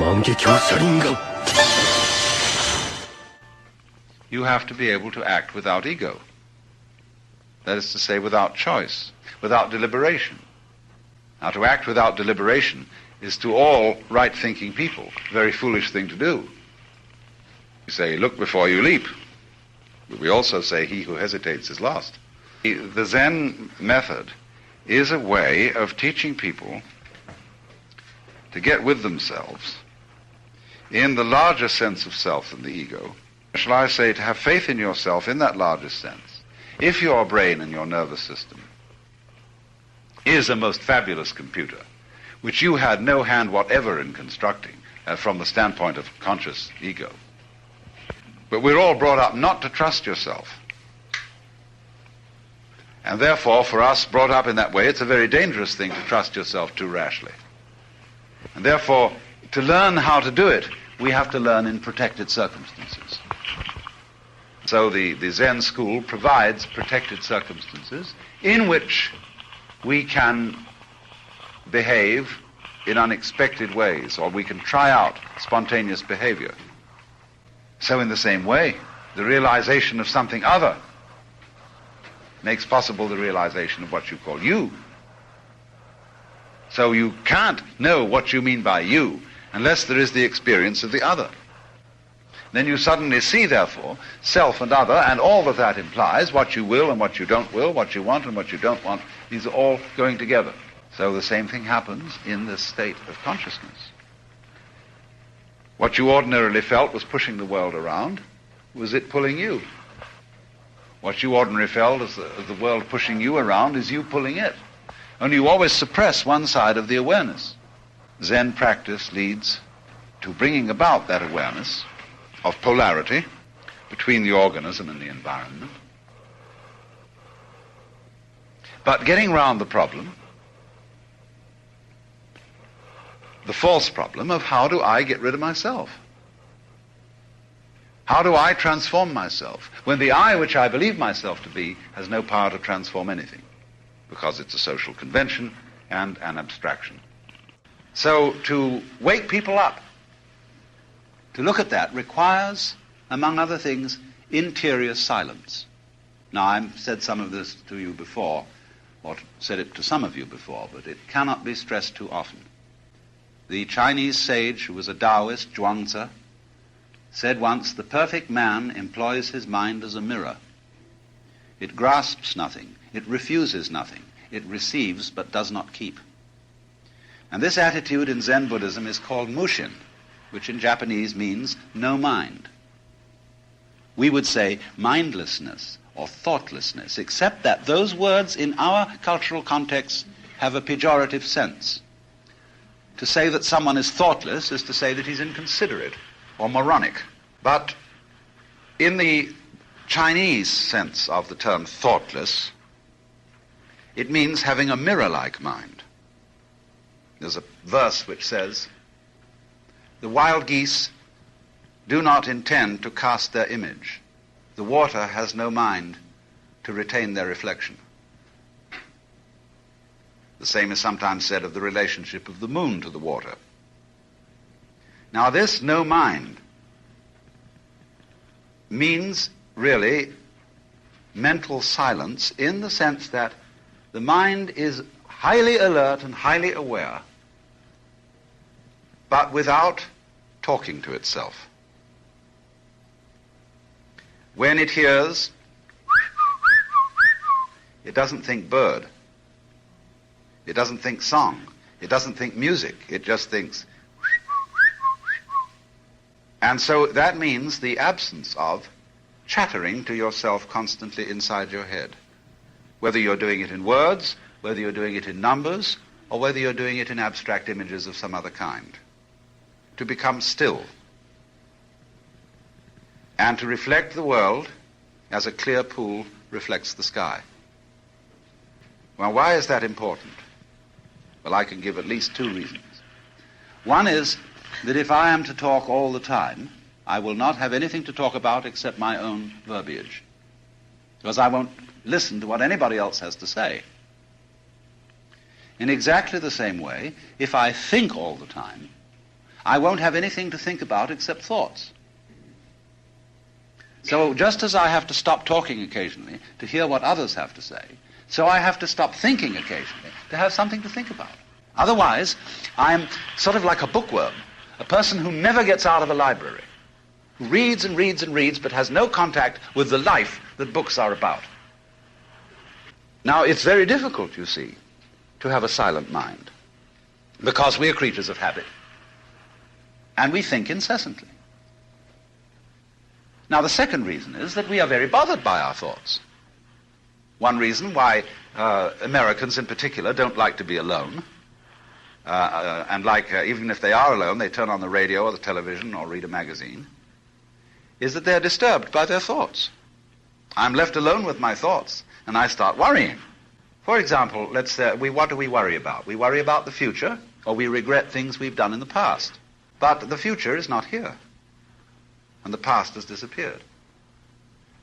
万華鏡車輪眼 You have to be able to act without ego. That is to say, without choice, without deliberation. Now, to act without deliberation is to all right-thinking people a very foolish thing to do. You say, look before you leap. But we also say, he who hesitates is lost. The Zen method is a way of teaching people to get with themselves in the larger sense of self than the ego. Shall I say, to have faith in yourself in that larger sense. If your brain and your nervous system is a most fabulous computer, which you had no hand whatever in constructing from the standpoint of conscious ego, but we're all brought up not to trust yourself. And therefore, for us, brought up in that way, it's a very dangerous thing to trust yourself too rashly. And therefore, to learn how to do it, we have to learn in protected circumstances. So the Zen school provides protected circumstances in which we can behave in unexpected ways, or we can try out spontaneous behavior. So in the same way, the realization of something other makes possible the realization of what you call you. So you can't know what you mean by you unless there is the experience of the other. Then you suddenly see, therefore, self and other, and all that that implies, what you will and what you don't will, what you want and what you don't want, these are all going together. So the same thing happens in this state of consciousness. What you ordinarily felt was pushing the world around. Was it pulling you? What you ordinarily felt as the world pushing you around is you pulling it. Only you always suppress one side of the awareness. Zen practice leads to bringing about that awareness of polarity between the organism and the environment. But getting round the problem, the false problem of how do I get rid of myself? How do I transform myself when the I which I believe myself to be has no power to transform anything because it's a social convention and an abstraction? So to wake people up to look at that requires, among other things, interior silence. Now, I've said some of this to you before, or said it to some of you before, but it cannot be stressed too often. The Chinese sage, who was a Taoist, Zhuangzi, said once, the perfect man employs his mind as a mirror. It grasps nothing, it refuses nothing, it receives but does not keep. And this attitude in Zen Buddhism is called mushin, which in Japanese means no mind. We would say mindlessness or thoughtlessness, except that those words in our cultural context have a pejorative sense. To say that someone is thoughtless is to say that he's inconsiderate or moronic. But in the Chinese sense of the term thoughtless, it means having a mirror-like mind. There's a verse which says, the wild geese do not intend to cast their image. The water has no mind to retain their reflection. The same is sometimes said of the relationship of the moon to the water. Now this no mind means really mental silence in the sense that the mind is highly alert and highly aware, but without talking to itself. When it hears, it doesn't think bird. It doesn't think song. It doesn't think music. It just thinks. And so that means the absence of chattering to yourself constantly inside your head. Whether you're doing it in words, whether you're doing it in numbers, or whether you're doing it in abstract images of some other kind. To become still. And to reflect the world as a clear pool reflects the sky. Well, why is that important? Well, I can give at least two reasons. One is that if I am to talk all the time, I will not have anything to talk about except my own verbiage, because I won't listen to what anybody else has to say. In exactly the same way, if I think all the time, I won't have anything to think about except thoughts. So just as I have to stop talking occasionally to hear what others have to say, so I have to stop thinking occasionally to have something to think about. Otherwise, I'm sort of like a bookworm, a person who never gets out of a library, who reads and reads and reads but has no contact with the life that books are about. Now, it's very difficult, you see, to have a silent mind, because we are creatures of habit, and we think incessantly. Now, the second reason is that we are very bothered by our thoughts. One reason why Americans in particular don't like to be alone, and even if they are alone, they turn on the radio or the television or read a magazine, is that they're disturbed by their thoughts. I'm left alone with my thoughts, and I start worrying. For example, what do we worry about? We worry about the future, or we regret things we've done in the past. But the future is not here, and the past has disappeared.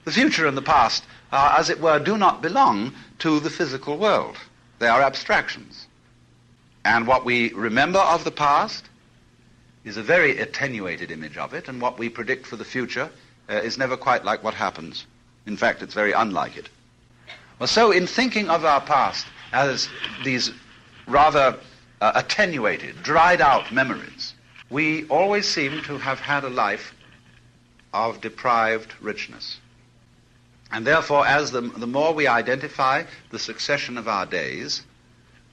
The future and the past, as it were, do not belong to the physical world. They are abstractions. And what we remember of the past is a very attenuated image of it, and what we predict for the future is never quite like what happens. In fact, it's very unlike it. Well, so in thinking of our past as these rather attenuated, dried out memories, we always seem to have had a life of deprived richness. And therefore, as the more we identify the succession of our days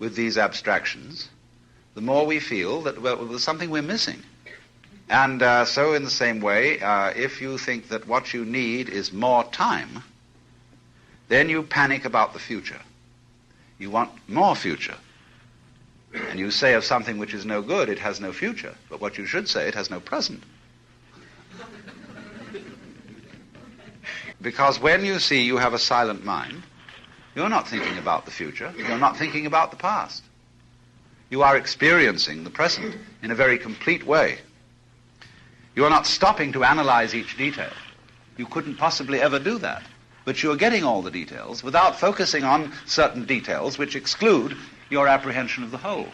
with these abstractions, the more we feel that, well, there's something we're missing. And so in the same way, if you think that what you need is more time, then you panic about the future. You want more future. And you say of something which is no good, it has no future. But what you should say, it has no present. Because when you see you have a silent mind, you're not thinking about the future. You're not thinking about the past. You are experiencing the present in a very complete way. You are not stopping to analyze each detail. You couldn't possibly ever do that. But you are getting all the details without focusing on certain details which exclude your apprehension of the whole.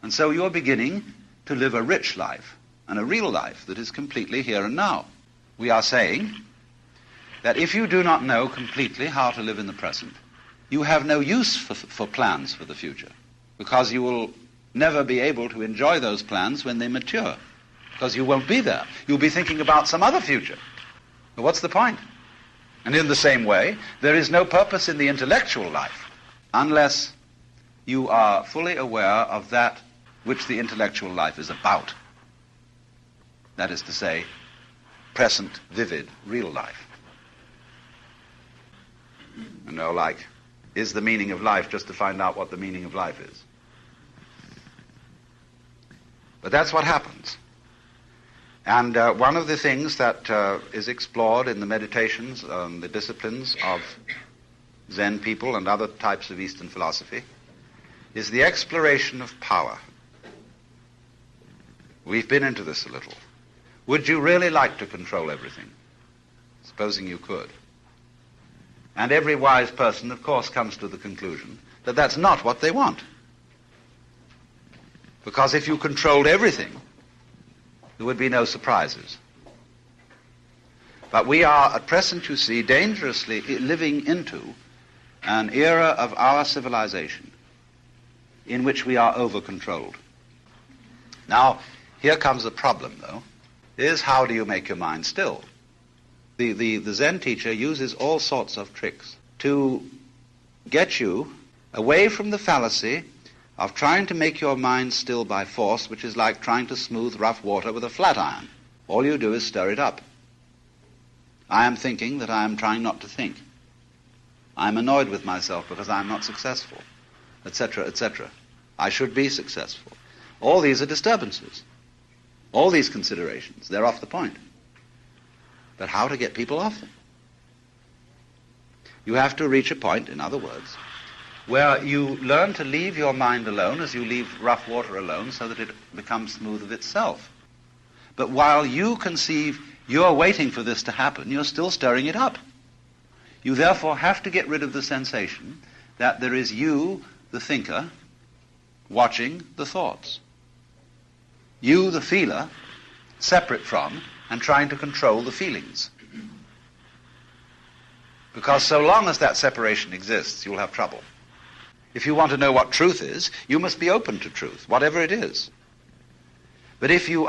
And so you're beginning to live a rich life and a real life that is completely here and now. We are saying that if you do not know completely how to live in the present, you have no use for plans for the future, because you will never be able to enjoy those plans when they mature, because you won't be there. You'll be thinking about some other future. But what's the point? And in the same way, there is no purpose in the intellectual life unless you are fully aware of that which the intellectual life is about. That is to say, present, vivid, real life. You know, like, is the meaning of life just to find out what the meaning of life is? But that's what happens. And one of the things that is explored in the meditations, the disciplines of Zen people and other types of Eastern philosophy, is the exploration of power. We've been into this a little. Would you really like to control everything? Supposing you could. And every wise person, of course, comes to the conclusion that that's not what they want. Because if you controlled everything, there would be no surprises. But we are, at present, you see, dangerously living into an era of our civilization in which we are over-controlled. Now, here comes the problem, though, is how do you make your mind still? The Zen teacher uses all sorts of tricks to get you away from the fallacy of trying to make your mind still by force, which is like trying to smooth rough water with a flat iron. All you do is stir it up. I am thinking that I am trying not to think. I am annoyed with myself because I am not successful, etc., etc. I should be successful. All these are disturbances. All these considerations, they're off the point. But how to get people off them? You have to reach a point, in other words, where you learn to leave your mind alone as you leave rough water alone so that it becomes smooth of itself. But while you conceive you're waiting for this to happen, you're still stirring it up. You therefore have to get rid of the sensation that there is you, the thinker, watching the thoughts. You, the feeler, separate from and trying to control the feelings. Because so long as that separation exists, you'll have trouble. If you want to know what truth is, you must be open to truth, whatever it is. But if you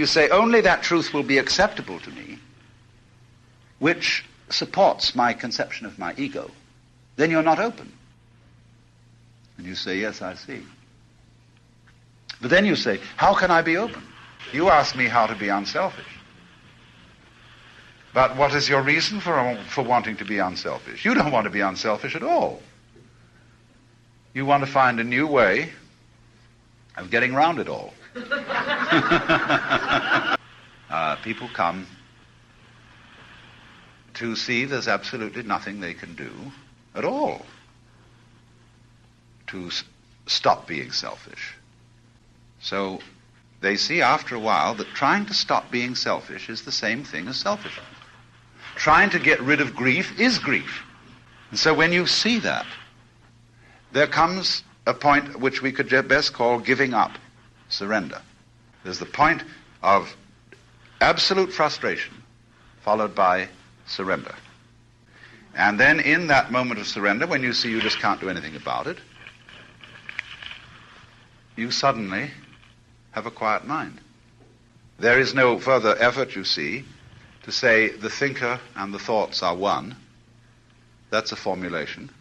say only that truth will be acceptable to me, which supports my conception of my ego, then you're not open. And you say, yes, I see. But then you say, how can I be open? You ask me how to be unselfish. But what is your reason for wanting to be unselfish? You don't want to be unselfish at all. You want to find a new way of getting around it all. People come to see there's absolutely nothing they can do at all to stop being selfish. So they see after a while that trying to stop being selfish is the same thing as selfishness. Trying to get rid of grief is grief. And so when you see that, there comes a point which we could best call giving up, surrender. There's the point of absolute frustration followed by surrender. And then in that moment of surrender, when you see you just can't do anything about it, you suddenly have a quiet mind. There is no further effort, you see, to say the thinker and the thoughts are one. That's a formulation.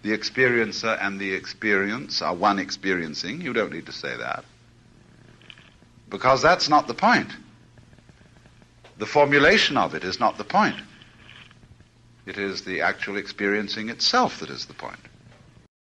The experiencer and the experience are one experiencing. You don't need to say that. Because that's not the point. The formulation of it is not the point. It is the actual experiencing itself that is the point.